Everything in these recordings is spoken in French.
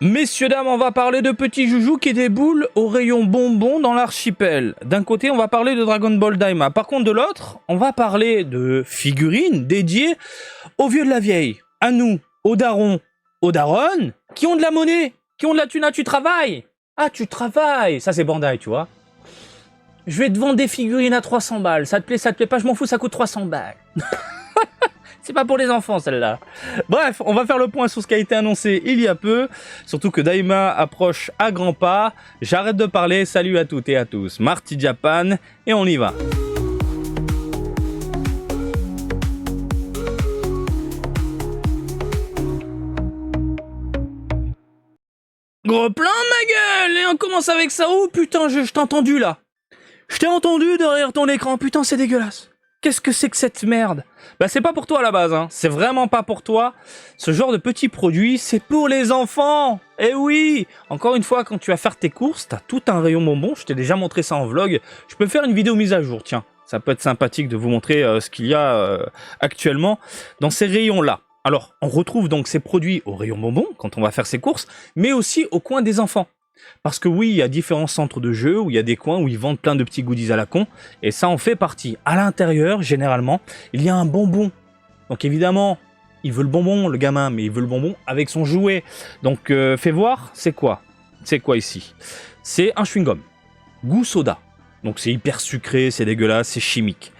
Messieurs, dames, on va parler de petits joujoux qui déboulent au rayon bonbons dans l'archipel. D'un côté, on va parler de Dragon Ball Daima. Par contre, de l'autre, on va parler de figurines dédiées aux vieux de la vieille. À nous, aux darons, aux daronnes, qui ont de la monnaie, qui ont de la thune. Ah, tu travailles. Ah, tu travailles. Ça, c'est Bandai, tu vois. Je vais te vendre des figurines à 300 balles. Ça te plaît pas, je m'en fous, ça coûte 300 balles. C'est pas pour les enfants, celle-là. Bref, on va faire le point sur ce qui a été annoncé il y a peu. Surtout que Daima approche à grands pas. J'arrête de parler. Salut à toutes et à tous. Marty Japan. Et on y va. Gros plan, ma gueule. Et on commence avec ça. Oh putain, je t'ai entendu là. Je t'ai entendu derrière ton écran. Putain, c'est dégueulasse. Qu'est-ce que c'est que cette merde? Bah c'est pas pour toi à la base, hein. C'est vraiment pas pour toi. Ce genre de petits produits, c'est pour les enfants. Eh oui. Encore une fois, quand tu vas faire tes courses, t'as tout un rayon bonbons. Je t'ai déjà montré ça en vlog. Je peux faire une vidéo mise à jour, tiens. Ça peut être sympathique de vous montrer ce qu'il y a actuellement dans ces rayons-là. Alors, on retrouve donc ces produits au rayon bonbons quand on va faire ses courses, mais aussi au coin des enfants. Parce que oui, il y a différents centres de jeux où il y a des coins où ils vendent plein de petits goodies à la con, et ça en fait partie. À l'intérieur, généralement, il y a un bonbon. Donc évidemment, il veut le bonbon, le gamin, mais il veut le bonbon avec son jouet. Donc fais voir, c'est quoi? C'est quoi ici? C'est un chewing-gum, goût soda. Donc c'est hyper sucré, c'est dégueulasse, c'est chimique.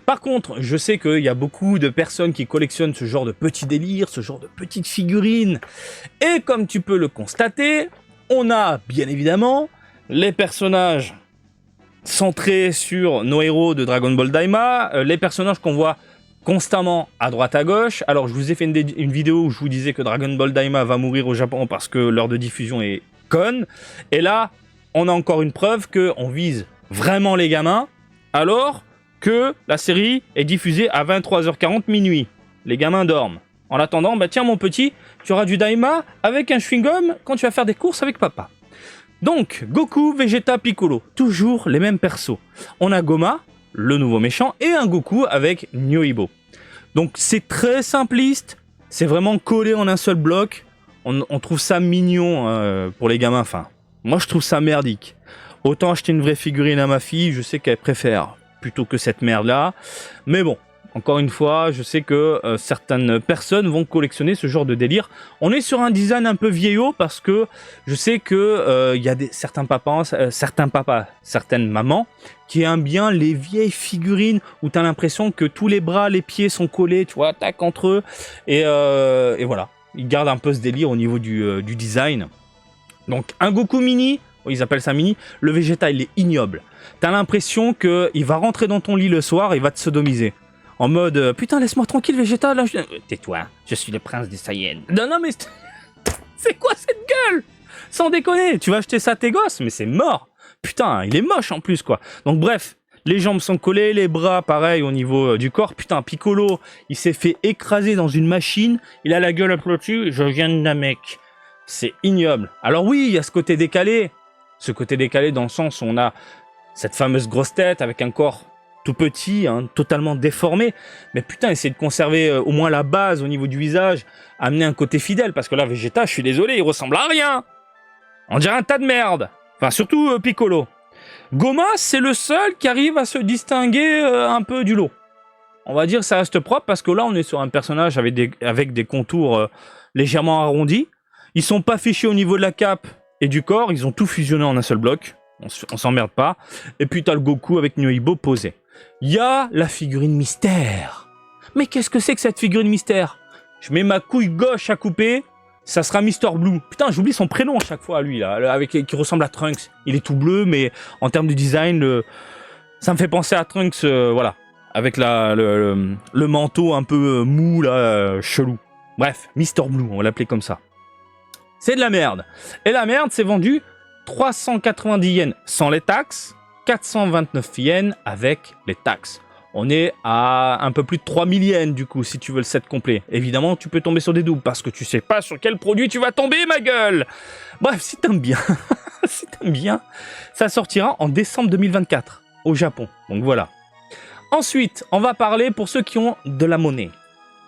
Par contre, je sais qu'il y a beaucoup de personnes qui collectionnent ce genre de petits délires, ce genre de petites figurines. Et comme tu peux le constater, on a bien évidemment les personnages centrés sur nos héros de Dragon Ball Daima, les personnages qu'on voit constamment à droite à gauche. Alors je vous ai fait une vidéo où je vous disais que Dragon Ball Daima va mourir au Japon parce que l'heure de diffusion est conne. Et là, on a encore une preuve qu'on vise vraiment les gamins, alors que la série est diffusée à 23h40 minuit. Les gamins dorment. En attendant, bah tiens mon petit, tu auras du Daima avec un chewing-gum quand tu vas faire des courses avec papa. Donc, Goku, Vegeta, Piccolo, toujours les mêmes persos. On a Goma, le nouveau méchant, et un Goku avec Nyoibo. Donc c'est très simpliste, c'est vraiment collé en un seul bloc. On trouve ça mignon pour les gamins, enfin, moi je trouve ça merdique. Autant acheter une vraie figurine à ma fille, je sais qu'elle préfère plutôt que cette merde-là. Mais bon, encore une fois, je sais que certaines personnes vont collectionner ce genre de délire. On est sur un design un peu vieillot parce que je sais que y a certains papas, certaines mamans qui aiment bien les vieilles figurines où tu as l'impression que tous les bras, les pieds sont collés, tu vois, tac entre eux. Et voilà, ils gardent un peu ce délire au niveau du design. Donc un Goku mini, ils appellent ça mini, le Vegeta il est ignoble. T'as l'impression qu'il va rentrer dans ton lit le soir et il va te sodomiser. En mode, putain, laisse-moi tranquille, Vegeta, là. Tais-toi, je suis le prince des Saiyans. Non, mais c'est quoi cette gueule? Sans déconner, tu vas acheter ça à tes gosses, mais c'est mort. Putain, il est moche en plus, quoi. Donc, bref, les jambes sont collées, les bras, pareil, au niveau du corps. Putain, Piccolo, il s'est fait écraser dans une machine. Il a la gueule aplotue, je viens d'un mec. C'est ignoble. Alors, oui, il y a ce côté décalé. Ce côté décalé dans le sens où on a cette fameuse grosse tête avec un corps tout petit, hein, totalement déformé, mais putain, essayer de conserver au moins la base au niveau du visage, amener un côté fidèle, parce que là, Vegeta, je suis désolé, il ressemble à rien. On dirait un tas de merde. Enfin, surtout Piccolo. Goma, c'est le seul qui arrive à se distinguer un peu du lot. On va dire que ça reste propre, parce que là, on est sur un personnage avec des contours légèrement arrondis. Ils sont pas fichés au niveau de la cape et du corps, ils ont tout fusionné en un seul bloc. On s'emmerde pas. Et puis t'as le Goku avec Nyoibo posé. Il y a la figurine mystère. Mais qu'est-ce que c'est que cette figurine mystère? Je mets ma couille gauche à couper, ça sera Mister Blue. Putain, j'oublie son prénom à chaque fois, lui, là, qui ressemble à Trunks. Il est tout bleu, mais en termes de design, ça me fait penser à Trunks, voilà. Avec le manteau un peu mou, là, chelou. Bref, Mister Blue, on va l'appeler comme ça. C'est de la merde. Et la merde, c'est vendu 390 yens sans les taxes, 429 yens avec les taxes. On est à un peu plus de 3000 yens du coup, si tu veux le set complet. Évidemment, tu peux tomber sur des doubles, parce que tu sais pas sur quel produit tu vas tomber, ma gueule. Bref, si t'aimes bien, si t'aimes bien, ça sortira en décembre 2024, au Japon. Donc voilà. Ensuite, on va parler pour ceux qui ont de la monnaie.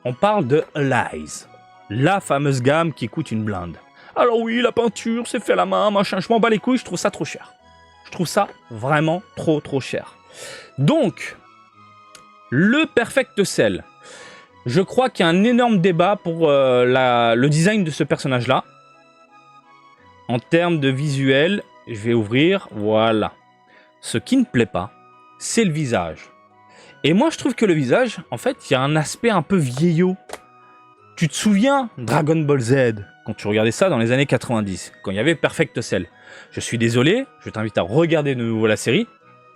On parle de Lies, la fameuse gamme qui coûte une blinde. Alors oui, la peinture, c'est fait à la main, machin, je m'en bats les couilles, je trouve ça trop cher. Je trouve ça vraiment trop cher. Donc, le Perfect Cell. Je crois qu'il y a un énorme débat pour le design de ce personnage-là. En termes de visuel, je vais ouvrir, voilà. Ce qui ne plaît pas, c'est le visage. Et moi, je trouve que le visage, en fait, il y a un aspect un peu vieillot. Tu te souviens Dragon Ball Z, quand tu regardais ça dans les années 90, quand il y avait Perfect Cell. Je suis désolé, je t'invite à regarder de nouveau la série.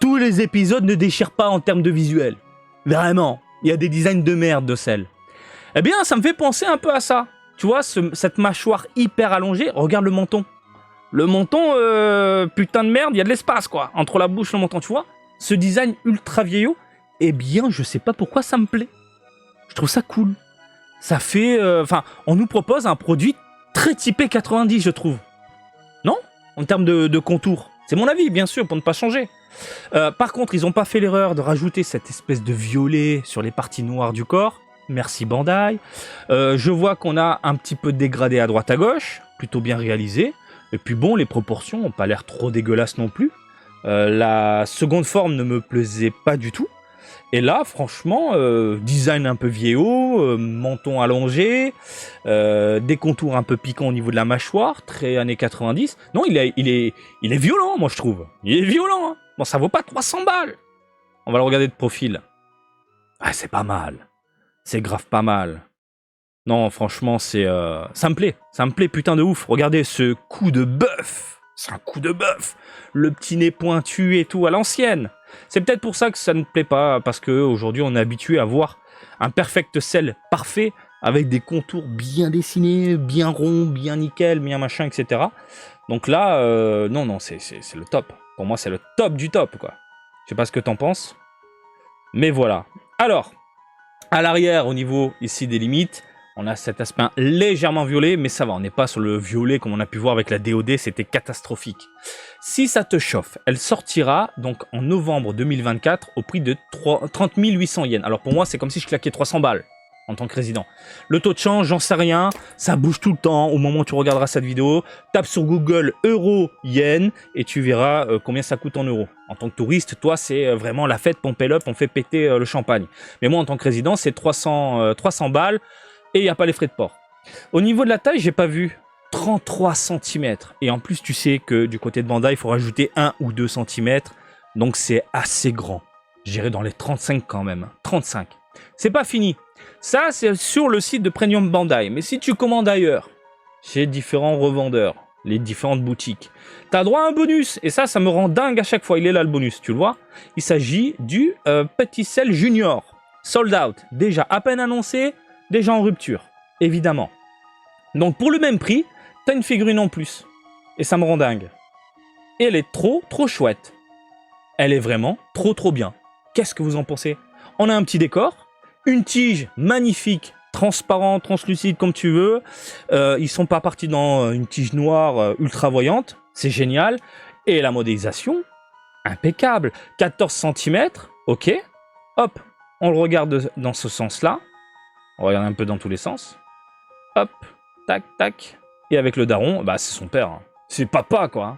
Tous les épisodes ne déchirent pas en termes de visuel. Vraiment, il y a des designs de merde de Cell. Eh bien, ça me fait penser un peu à ça. Tu vois, cette mâchoire hyper allongée, regarde le menton. Le menton, putain de merde, il y a de l'espace, quoi. Entre la bouche et le menton, tu vois. Ce design ultra vieillot, eh bien, je sais pas pourquoi ça me plaît. Je trouve ça cool. Ça fait... Enfin, on nous propose un produit très typé 90, je trouve. Non? En termes de contour. C'est mon avis, bien sûr, pour ne pas changer. Par contre, ils n'ont pas fait l'erreur de rajouter cette espèce de violet sur les parties noires du corps. Merci Bandai. Je vois qu'on a un petit peu dégradé à droite à gauche. Plutôt bien réalisé. Et puis bon, les proportions n'ont pas l'air trop dégueulasses non plus. La seconde forme ne me plaisait pas du tout. Et là, franchement, design un peu vieillot, menton allongé, des contours un peu piquants au niveau de la mâchoire, très années 90. Non, il est violent, moi je trouve. Il est violent. Hein. Bon, ça vaut pas 300 balles. On va le regarder de profil. Ah, c'est pas mal. C'est grave pas mal. Non, franchement, ça me plaît. Ça me plaît putain de ouf. Regardez ce coup de bœuf. C'est un coup de bœuf. Le petit nez pointu et tout à l'ancienne. C'est peut-être pour ça que ça ne plaît pas, parce qu'aujourd'hui on est habitué à voir un Perfect Cell parfait, avec des contours bien dessinés, bien ronds, bien nickel, bien machin, etc. Donc là, non, c'est le top. Pour moi, c'est le top du top, quoi. Je sais pas ce que t'en penses, mais voilà. Alors, à l'arrière, au niveau ici des limites, on a cet aspect légèrement violet, mais ça va, on n'est pas sur le violet comme on a pu voir avec la DOD, c'était catastrophique. Si ça te chauffe, elle sortira donc en novembre 2024 au prix de 30 800 yens. Alors pour moi, c'est comme si je claquais 300 balles en tant que résident. Le taux de change, j'en sais rien, ça bouge tout le temps. Au moment où tu regarderas cette vidéo, tape sur Google euro-yen et tu verras combien ça coûte en euros. En tant que touriste, toi, c'est vraiment la fête, pompez up, on fait péter le champagne. Mais moi, en tant que résident, c'est 300 balles. Et il n'y a pas les frais de port. Au niveau de la taille, j'ai pas vu 33 cm. Et en plus, tu sais que du côté de Bandai, il faut rajouter 1 ou 2 cm. Donc c'est assez grand. J'irai dans les 35 quand même. 35. C'est pas fini. Ça, c'est sur le site de Premium Bandai. Mais si tu commandes ailleurs, chez différents revendeurs, les différentes boutiques, tu as droit à un bonus. Et ça me rend dingue à chaque fois. Il est là le bonus, tu le vois. Il s'agit du Petit Cell Junior. Sold out. Déjà à peine annoncé. Déjà en rupture, évidemment. Donc pour le même prix, t'as une figurine en plus. Et ça me rend dingue. Et elle est trop chouette. Elle est vraiment trop bien. Qu'est-ce que vous en pensez? On a un petit décor, une tige magnifique, transparente, translucide comme tu veux. Ils sont pas partis dans une tige noire ultra voyante. C'est génial. Et la modélisation, impeccable. 14 cm, ok. Hop, on le regarde dans ce sens-là. On regarde un peu dans tous les sens. Hop, tac, tac. Et avec le daron, bah c'est son père. Hein. C'est papa, quoi.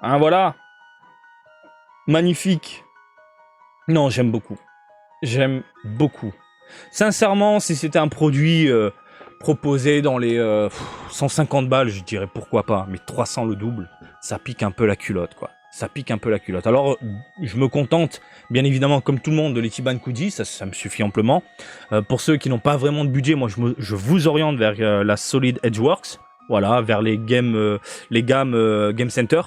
Hein, voilà. Magnifique. Non, j'aime beaucoup. J'aime beaucoup. Sincèrement, si c'était un produit proposé dans les 150 balles, je dirais pourquoi pas. Mais 300 le double, ça pique un peu la culotte, quoi. Ça pique un peu la culotte. Alors, je me contente, bien évidemment, comme tout le monde, de l'Ichiban Kuji, ça me suffit amplement. Pour ceux qui n'ont pas vraiment de budget, moi, je vous oriente vers la Solid Edgeworks, voilà, vers les gammes Game Center,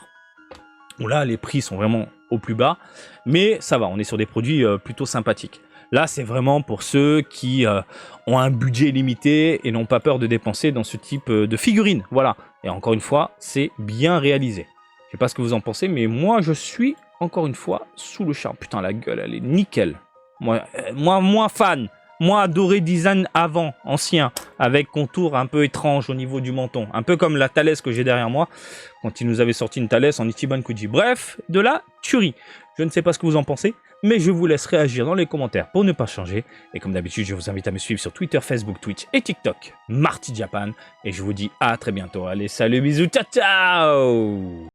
où là, les prix sont vraiment au plus bas. Mais ça va, on est sur des produits plutôt sympathiques. Là, c'est vraiment pour ceux qui ont un budget limité et n'ont pas peur de dépenser dans ce type de figurines. Voilà. Et encore une fois, c'est bien réalisé. Je sais pas ce que vous en pensez, mais moi, je suis, encore une fois, sous le charme. Putain, la gueule, elle est nickel. Moi, fan. Moi, adoré design avant, ancien, avec contour un peu étrange au niveau du menton. Un peu comme la Thales que j'ai derrière moi, quand ils nous avaient sorti une Thales en Ichiban Kuji. Bref, de la tuerie. Je ne sais pas ce que vous en pensez. mais je vous laisse réagir dans les commentaires pour ne pas changer. Et comme d'habitude, je vous invite à me suivre sur Twitter, Facebook, Twitch et TikTok, Marty Japan. Et je vous dis à très bientôt. Allez, salut, bisous, ciao, ciao!